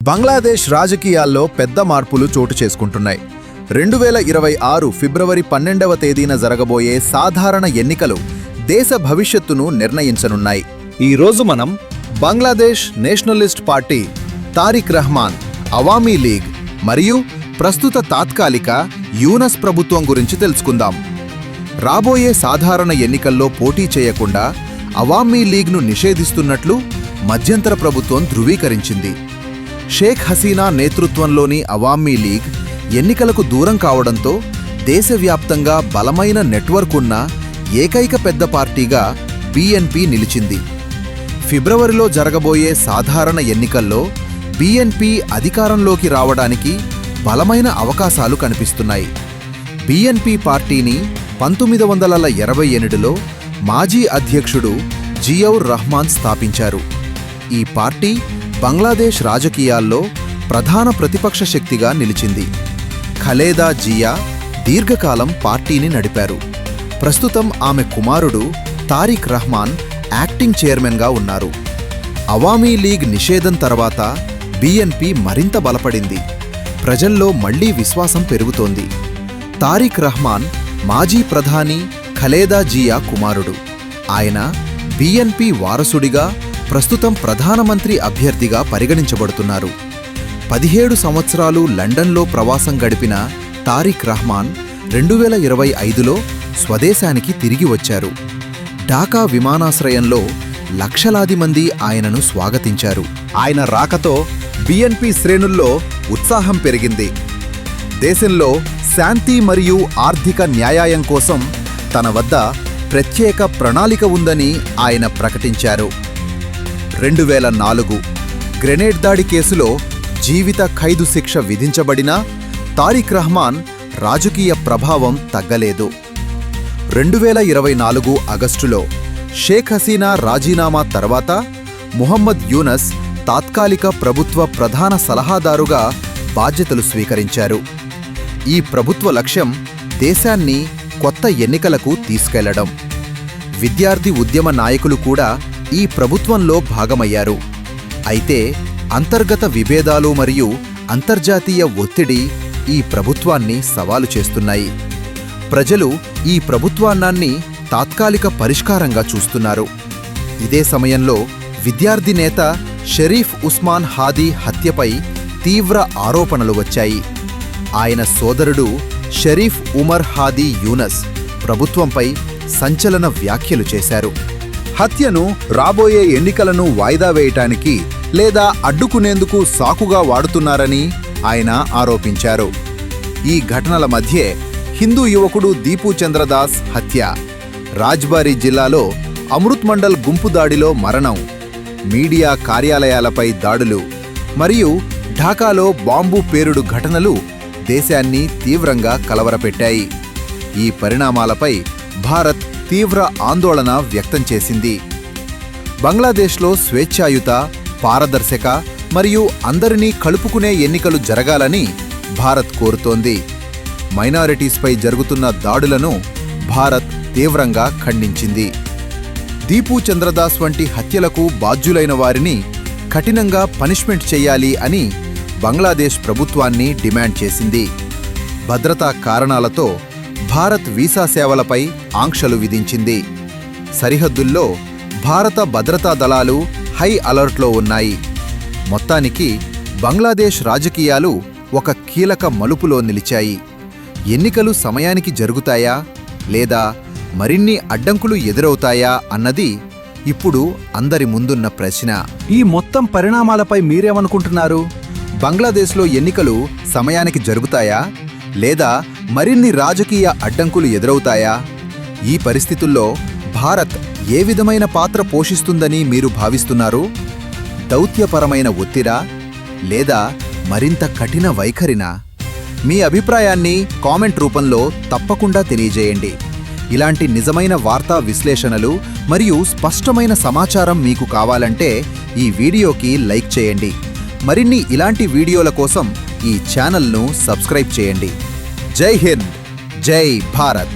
బంగ్లాదేశ్ రాజకీయాల్లో పెద్ద మార్పులు చోటు చేసుకుంటున్నాయి. 2026 ఫిబ్రవరి 12వ తేదీన జరగబోయే సాధారణ ఎన్నికలు దేశ భవిష్యత్తును నిర్ణయించనున్నాయి. ఈ రోజు మనం Bangladesh Nationalist party, Tariq Rahman, Awami league మరియు ప్రస్తుత తాత్కాలిక యూనస్ ప్రభుత్వం గురించి తెలుసుకుందాం. రాబోయే సాధారణ ఎన్నికల్లో పోటీ చేయకుండా అవామీ లీగ్ను నిషేధిస్తున్నట్లు మధ్యంతర ప్రభుత్వం ధృవీకరించింది. షేక్ హసీనా నేతృత్వంలోని అవామీ లీగ్ ఎన్నికలకు దూరం కావడంతో దేశవ్యాప్తంగా బలమైన నెట్వర్క్ ఉన్న ఏకైక పెద్ద పార్టీగా బీఎన్పీ నిలిచింది. ఫిబ్రవరిలో జరగబోయే సాధారణ ఎన్నికల్లో బీఎన్పీ అధికారంలోకి రావడానికి బలమైన అవకాశాలు కనిపిస్తున్నాయి. బీఎన్పీ పార్టీని 1988లో మాజీ అధ్యక్షుడు జియౌర్ రహమాన్ స్థాపించారు. ఈ పార్టీ బంగ్లాదేశ్ రాజకీయాల్లో ప్రధాన ప్రతిపక్ష శక్తిగా నిలిచింది. ఖలేదా జియా దీర్ఘకాలం పార్టీని నడిపారు. ప్రస్తుతం ఆమె కుమారుడు తారిక్ రహమాన్ యాక్టింగ్ చైర్మన్గా ఉన్నారు. అవామీ లీగ్ నిషేధం తర్వాత బీఎన్పీ మరింత బలపడింది. ప్రజల్లో మళ్లీ విశ్వాసం పెరుగుతోంది. తారిక్ రహమాన్ మాజీ ప్రధాని ఖలేదా జియా కుమారుడు. ఆయన బీఎన్పీ వారసుడిగా ప్రస్తుతం ప్రధానమంత్రి అభ్యర్థిగా పరిగణించబడుతున్నారు. 17 సంవత్సరాలు లండన్లో ప్రవాసం గడిపిన తారిక్ రహమాన్ 2025లో స్వదేశానికి తిరిగి వచ్చారు. ఢాకా విమానాశ్రయంలో లక్షలాది మంది ఆయనను స్వాగతించారు. ఆయన రాకతో బీఎన్పీ శ్రేణుల్లో ఉత్సాహం పెరిగింది. దేశంలో శాంతి మరియు ఆర్థిక న్యాయం కోసం తన వద్ద ప్రత్యేక ప్రణాళిక ఉందని ఆయన ప్రకటించారు. 2004 గ్రెనేడ్ దాడి కేసులో జీవిత ఖైదు శిక్ష విధించబడినా తారిక్ రహమాన్ రాజకీయ ప్రభావం తగ్గలేదు. 2024 ఆగస్టులో షేక్ హసీనా రాజీనామా తర్వాత ముహమ్మద్ యూనస్ తాత్కాలిక ప్రభుత్వ ప్రధాన సలహాదారుగా బాధ్యతలు స్వీకరించారు. ఈ ప్రభుత్వ లక్ష్యం దేశాన్ని కొత్త ఎన్నికలకు తీసుకెళ్లడం. విద్యార్థి ఉద్యమ నాయకులు కూడా ఈ ప్రభుత్వంలో భాగమయ్యారు. అయితే అంతర్గత విభేదాలు మరియు అంతర్జాతీయ ఒత్తిడి ఈ ప్రభుత్వాన్ని సవాలు చేస్తున్నాయి. ప్రజలు ఈ ప్రభుత్వాన్ని తాత్కాలిక పరిష్కారంగా చూస్తున్నారు. ఇదే సమయంలో విద్యార్థి నేత షరీఫ్ ఉస్మాన్ హాదీ హత్యపై తీవ్ర ఆరోపణలు వచ్చాయి. ఆయన సోదరుడు షరీఫ్ ఉమర్ హాదీ యూనస్ ప్రభుత్వంపై సంచలన వ్యాఖ్యలు చేశారు. హత్యను రాబోయే ఎన్నికలను వాయిదా వేయటానికి లేదా అడ్డుకునేందుకు సాకుగా వాడుతున్నారని ఆయన ఆరోపించారు. ఈ ఘటనల మధ్యే హిందూ యువకుడు దీపూ చంద్రదాస్ హత్య, రాజ్బారీ జిల్లాలో అమృత్ మండల్ గుంపు దాడిలో మరణం, మీడియా కార్యాలయాలపై దాడులు మరియు ఢాకాలో బాంబు పేలుడు ఘటనలు దేశాన్ని తీవ్రంగా కలవరపెట్టాయి. ఈ పరిణామాలపై భారత్ తీవ్ర ఆందోళన వ్యక్తం చేసింది. బంగ్లాదేశ్లో స్వేచ్ఛాయుత, పారదర్శక మరియు అందరినీ కలుపుకునే ఎన్నికలు జరగాలని భారత్ కోరుతోంది. మైనారిటీస్పై జరుగుతున్న దాడులను భారత్ తీవ్రంగా ఖండించింది. దీపూ చంద్రదాస్ వంటి హత్యలకు బాధ్యులైన వారిని కఠినంగా పనిష్మెంట్ చేయాలి అని బంగ్లాదేశ్ ప్రభుత్వాన్ని డిమాండ్ చేసింది. భద్రతా కారణాలతో భారత్ వీసా సేవలపై ఆంక్షలు విధించింది. సరిహద్దుల్లో భారత భద్రతా దళాలు హై అలర్ట్లో ఉన్నాయి. మొత్తానికి బంగ్లాదేశ్ రాజకీయాలు ఒక కీలక మలుపులో నిలిచాయి. ఎన్నికలు సమయానికి జరుగుతాయా లేదా మరిన్ని అడ్డంకులు ఎదురవుతాయా అన్నది ఇప్పుడు అందరి ముందున్న ప్రశ్న. ఈ మొత్తం పరిణామాలపై మీరేమనుకుంటున్నారు? బంగ్లాదేశ్లో ఎన్నికలు సమయానికి జరుగుతాయా లేదా మరిన్ని రాజకీయ అడ్డంకులు ఎదురవుతాయా? ఈ పరిస్థితుల్లో భారత్ ఏ విధమైన పాత్ర పోషిస్తుందని మీరు భావిస్తున్నారు? దౌత్యపరమైన ఒత్తిడా లేదా మరింత కఠిన వైఖరినా? మీ అభిప్రాయాన్ని కామెంట్ రూపంలో తప్పకుండా తెలియజేయండి. ఇలాంటి నిజమైన వార్తా విశ్లేషణలు మరియు స్పష్టమైన సమాచారం మీకు కావాలంటే ఈ వీడియోకి లైక్ చేయండి. మరిన్ని ఇలాంటి వీడియోల కోసం ఈ ఛానల్ను సబ్స్క్రైబ్ చేయండి. జై హింద్, జై భారత్.